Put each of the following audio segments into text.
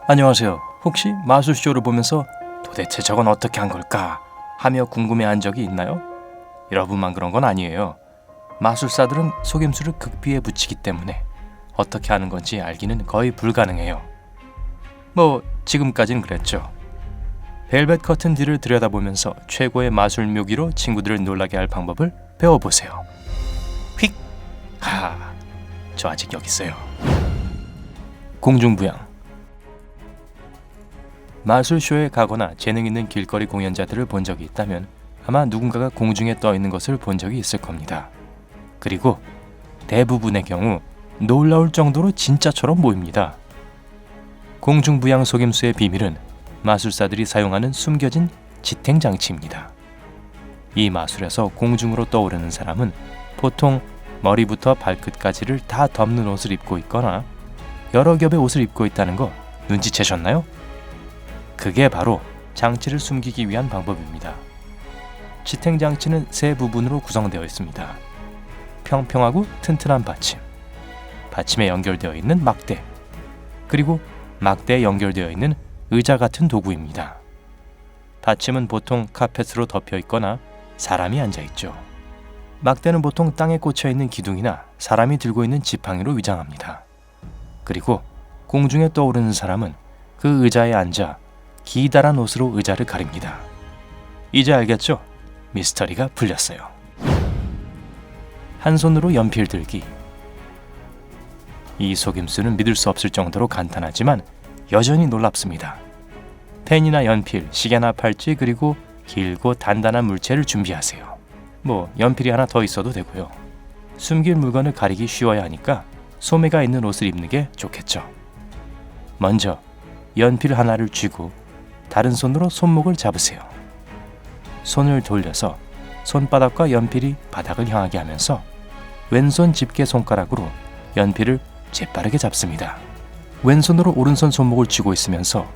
안녕하세요. 혹시 마술쇼를 보면서 도대체 저건 어떻게 한 걸까 하며 궁금해한 적이 있나요? 여러분만 그런 건 아니에요. 마술사들은 속임수를 극비에 붙이기 때문에 어떻게 하는 건지 알기는 거의 불가능해요. 뭐 지금까진 그랬죠. 벨벳 커튼 뒤를 들여다보면서 최고의 마술 묘기로 친구들을 놀라게 할 방법을 배워보세요. 휙! 하! 저 아직 여기 있어요. 공중부양. 마술쇼에 가거나 재능 있는 길거리 공연자들을 본 적이 있다면 아마 누군가가 공중에 떠 있는 것을 본 적이 있을 겁니다. 그리고 대부분의 경우 놀라울 정도로 진짜처럼 보입니다. 공중부양 속임수의 비밀은 마술사들이 사용하는 숨겨진 지탱 장치입니다. 이 마술에서 공중으로 떠오르는 사람은 보통 머리부터 발끝까지를 다 덮는 옷을 입고 있거나 여러 겹의 옷을 입고 있다는 거 눈치채셨나요? 그게 바로 장치를 숨기기 위한 방법입니다. 지탱 장치는 세 부분으로 구성되어 있습니다. 평평하고 튼튼한 받침, 받침에 연결되어 있는 막대, 그리고 막대에 연결되어 있는 의자 같은 도구입니다. 받침은 보통 카펫으로 덮여 있거나 사람이 앉아 있죠. 막대는 보통 땅에 꽂혀 있는 기둥이나 사람이 들고 있는 지팡이로 위장합니다. 그리고 공중에 떠오르는 사람은 그 의자에 앉아 기다란 옷으로 의자를 가립니다. 이제 알겠죠? 미스터리가 풀렸어요. 한 손으로 연필 들기. 이 속임수는 믿을 수 없을 정도로 간단하지만 여전히 놀랍습니다. 펜이나 연필, 시계나 팔찌, 그리고 길고 단단한 물체를 준비하세요. 연필이 하나 더 있어도 되고요. 숨길 물건을 가리기 쉬워야 하니까 소매가 있는 옷을 입는 게 좋겠죠. 먼저 연필 하나를 쥐고 다른 손으로 손목을 잡으세요. 손을 돌려서 손바닥과 연필이 바닥을 향하게 하면서 왼손 집게 손가락으로 연필을 재빠르게 잡습니다. 왼손으로 오른손 손목을 쥐고 있으면서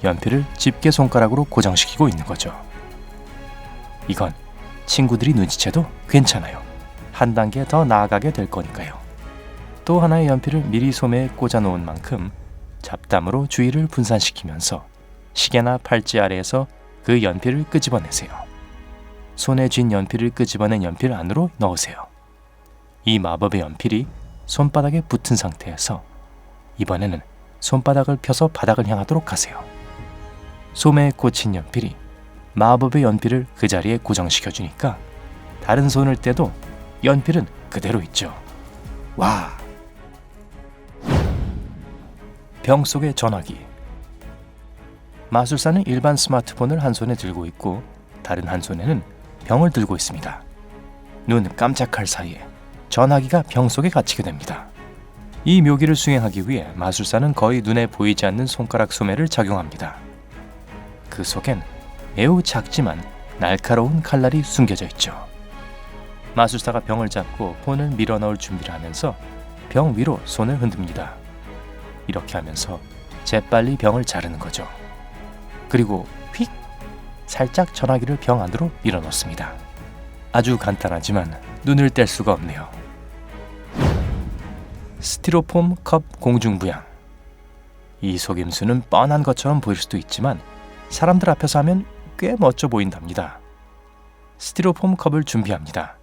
연필을 집게 손가락으로 고정시키고 있는 거죠. 이건 친구들이 눈치채도 괜찮아요. 한 단계 더 나아가게 될 거니까요. 또 하나의 연필을 미리 소매에 꽂아 놓은 만큼 잡담으로 주의를 분산시키면서 시계나 팔찌 아래에서 그 연필을 끄집어내세요. 손에 쥔 연필을 끄집어낸 연필 안으로 넣으세요. 이 마법의 연필이 손바닥에 붙은 상태에서 이번에는 손바닥을 펴서 바닥을 향하도록 하세요. 소매에 꽂힌 연필이 마법의 연필을 그 자리에 고정시켜주니까 다른 손을 떼도 연필은 그대로 있죠. 와! 병 속의 전화기. 마술사는 일반 스마트폰을 한 손에 들고 있고 다른 한 손에는 병을 들고 있습니다. 눈 깜짝할 사이에 전화기가 병 속에 갇히게 됩니다. 이 묘기를 수행하기 위해 마술사는 거의 눈에 보이지 않는 손가락 소매를 착용합니다. 그 속엔 매우 작지만 날카로운 칼날이 숨겨져 있죠. 마술사가 병을 잡고 폰을 밀어 넣을 준비를 하면서 병 위로 손을 흔듭니다. 이렇게 하면서 재빨리 병을 자르는 거죠. 그리고 휙! 살짝 전화기를 병 안으로 밀어 넣습니다. 아주 간단하지만 눈을 뗄 수가 없네요. 스티로폼 컵 공중부양. 이 속임수는 뻔한 것처럼 보일 수도 있지만 사람들 앞에서 하면 꽤 멋져 보인답니다. 스티로폼 컵을 준비합니다.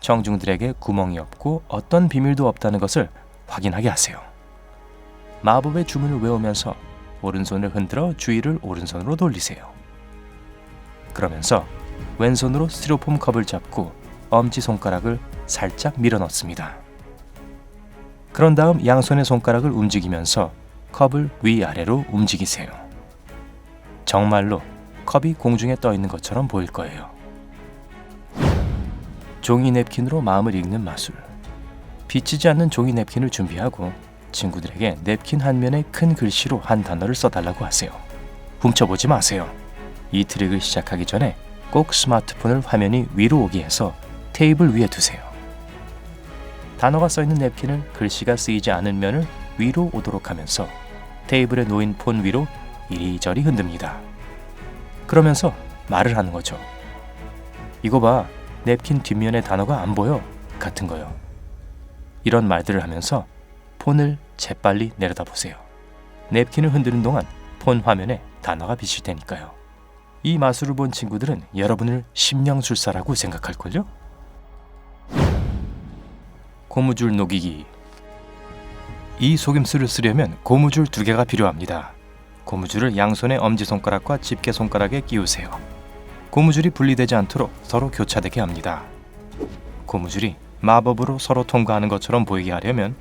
청중들에게 구멍이 없고 어떤 비밀도 없다는 것을 확인하게 하세요. 마법의 주문을 외우면서 오른손을 흔들어 주위를 오른손으로 돌리세요. 그러면서 왼손으로 스티로폼 컵을 잡고 엄지손가락을 살짝 밀어 넣습니다. 그런 다음 양손의 손가락을 움직이면서 컵을 위아래로 움직이세요. 정말로 컵이 공중에 떠 있는 것처럼 보일 거예요. 종이 냅킨으로 마음을 읽는 마술. 비치지 않는 종이 냅킨을 준비하고 친구들에게 냅킨 한 면에 큰 글씨로 한 단어를 써달라고 하세요. 훔쳐보지 마세요. 이 트릭을 시작하기 전에 꼭 스마트폰을 화면이 위로 오게 해서 테이블 위에 두세요. 단어가 써있는 냅킨을 글씨가 쓰이지 않은 면을 위로 오도록 하면서 테이블에 놓인 폰 위로 이리저리 흔듭니다. 그러면서 말을 하는 거죠. 이거 봐, 냅킨 뒷면에 단어가 안 보여 같은 거요. 이런 말들을 하면서 폰을 재빨리 내려다보세요. 냅킨을 흔드는 동안 폰 화면에 단어가 비칠 테니까요. 이 마술을 본 친구들은 여러분을 심령술사라고 생각할걸요? 고무줄 녹이기. 이 속임수를 쓰려면 고무줄 2개가 필요합니다. 고무줄을 양손의 엄지손가락과 집게손가락에 끼우세요. 고무줄이 분리되지 않도록 서로 교차되게 합니다. 고무줄이 마법으로 서로 통과하는 것처럼 보이게 하려면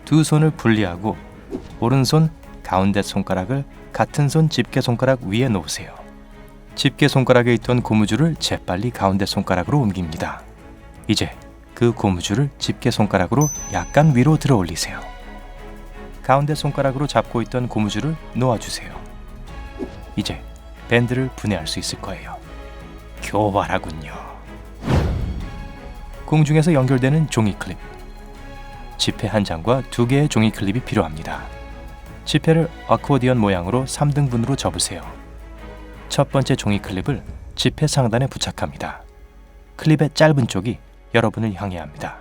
두 손을 분리하고 오른손 가운데 손가락을 같은 손 집게손가락 위에 놓으세요. 집게손가락에 있던 고무줄을 재빨리 가운데 손가락으로 옮깁니다. 이제 그 고무줄을 집게손가락으로 약간 위로 들어 올리세요. 가운데 손가락으로 잡고 있던 고무줄을 놓아주세요. 이제 밴드를 분해할 수 있을 거예요. 교활하군요. 공중에서 연결되는 종이 클립. 지폐 한 장과 2개의 종이 클립이 필요합니다. 지폐를 아코디언 모양으로 3등분으로 접으세요. 첫 번째 종이 클립을 지폐 상단에 부착합니다. 클립의 짧은 쪽이 여러분을 향해야 합니다.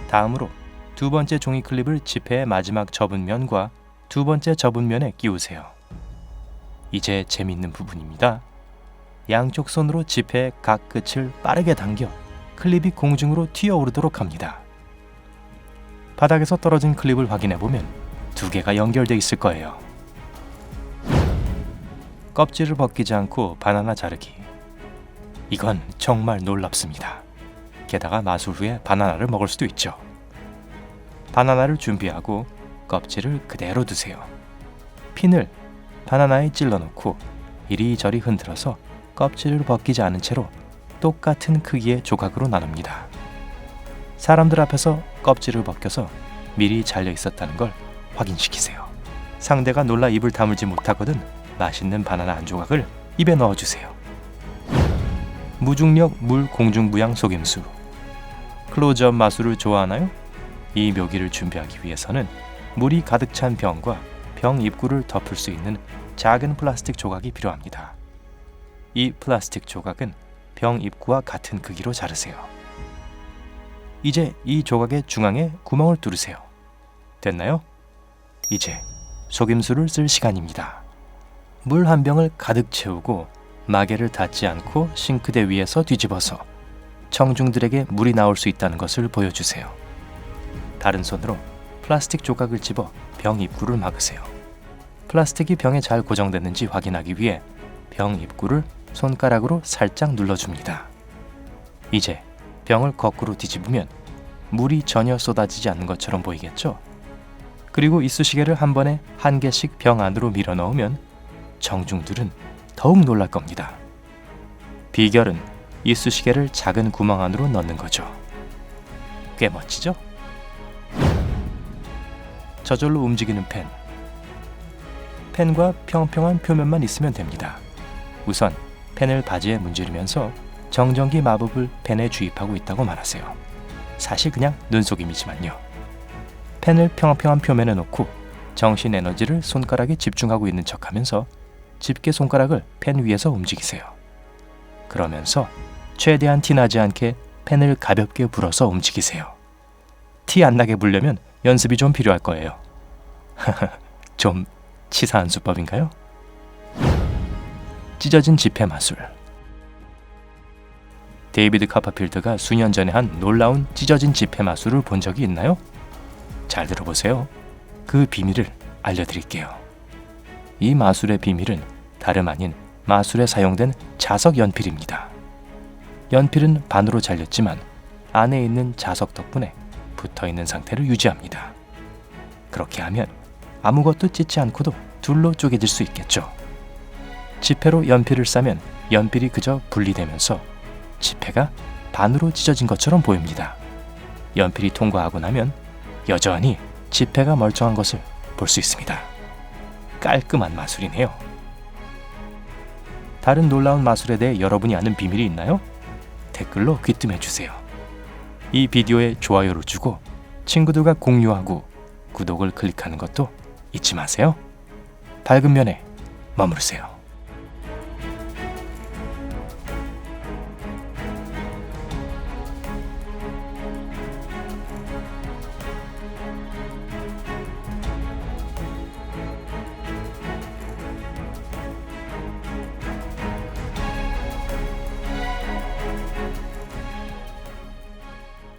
다음으로 두 번째 종이 클립을 지폐의 마지막 접은 면과 두 번째 접은 면에 끼우세요. 이제 재미있는 부분입니다. 양쪽 손으로 지폐의 각 끝을 빠르게 당겨 클립이 공중으로 튀어오르도록 합니다. 바닥에서 떨어진 클립을 확인해보면 2개가 연결되어 있을 거예요. 껍질을 벗기지 않고 바나나 자르기. 이건 정말 놀랍습니다. 게다가 마술 후에 바나나를 먹을 수도 있죠. 바나나를 준비하고 껍질을 그대로 두세요. 핀을 바나나에 찔러놓고 이리저리 흔들어서 껍질을 벗기지 않은 채로 똑같은 크기의 조각으로 나눕니다. 사람들 앞에서 껍질을 벗겨서 미리 잘려 있었다는 걸 확인시키세요. 상대가 놀라 입을 다물지 못하거든 맛있는 바나나 한 조각을 입에 넣어주세요. 무중력 물 공중부양 속임수. 클로즈업 마술을 좋아하나요? 이 묘기를 준비하기 위해서는 물이 가득 찬 병과 병 입구를 덮을 수 있는 작은 플라스틱 조각이 필요합니다. 이 플라스틱 조각은 병 입구와 같은 크기로 자르세요. 이제 이 조각의 중앙에 구멍을 뚫으세요. 됐나요? 이제 속임수를 쓸 시간입니다. 물 한 병을 가득 채우고 마개를 닫지 않고 싱크대 위에서 뒤집어서 청중들에게 물이 나올 수 있다는 것을 보여주세요. 다른 손으로 플라스틱 조각을 집어 병 입구를 막으세요. 플라스틱이 병에 잘 고정됐는지 확인하기 위해 병 입구를 손가락으로 살짝 눌러줍니다. 이제 병을 거꾸로 뒤집으면 물이 전혀 쏟아지지 않는 것처럼 보이겠죠? 그리고 이쑤시개를 한 번에 1개씩 병 안으로 밀어 넣으면 청중들은 더욱 놀랄 겁니다. 비결은 이쑤시개를 작은 구멍 안으로 넣는 거죠. 꽤 멋지죠? 저절로 움직이는 펜. 펜과 평평한 표면만 있으면 됩니다. 우선 펜을 바지에 문지르면서 정전기 마법을 펜에 주입하고 있다고 말하세요. 사실 그냥 눈속임이지만요. 펜을 평평한 표면에 놓고 정신 에너지를 손가락에 집중하고 있는 척하면서 집게 손가락을 펜 위에서 움직이세요. 그러면서 최대한 티나지 않게 펜을 가볍게 불어서 움직이세요. 티 안 나게 불려면 연습이 좀 필요할 거예요. 좀 치사한 수법인가요? 찢어진 지폐 마술. 데이비드 카퍼필드가 수년 전에 한 놀라운 찢어진 지폐 마술을 본 적이 있나요? 잘 들어보세요. 그 비밀을 알려드릴게요. 이 마술의 비밀은 다름 아닌 마술에 사용된 자석 연필입니다. 연필은 반으로 잘렸지만 안에 있는 자석 덕분에 붙어있는 상태를 유지합니다. 그렇게 하면 아무것도 찢지 않고도 둘로 쪼개질 수 있겠죠. 지폐로 연필을 싸면 연필이 그저 분리되면서 지폐가 반으로 찢어진 것처럼 보입니다. 연필이 통과하고 나면 여전히 지폐가 멀쩡한 것을 볼 수 있습니다. 깔끔한 마술이네요. 다른 놀라운 마술에 대해 여러분이 아는 비밀이 있나요? 댓글로 귀뜸해주세요. 이 비디오에 좋아요를 주고 친구들과 공유하고 구독을 클릭하는 것도 잊지 마세요. 밝은 면에 머무르세요.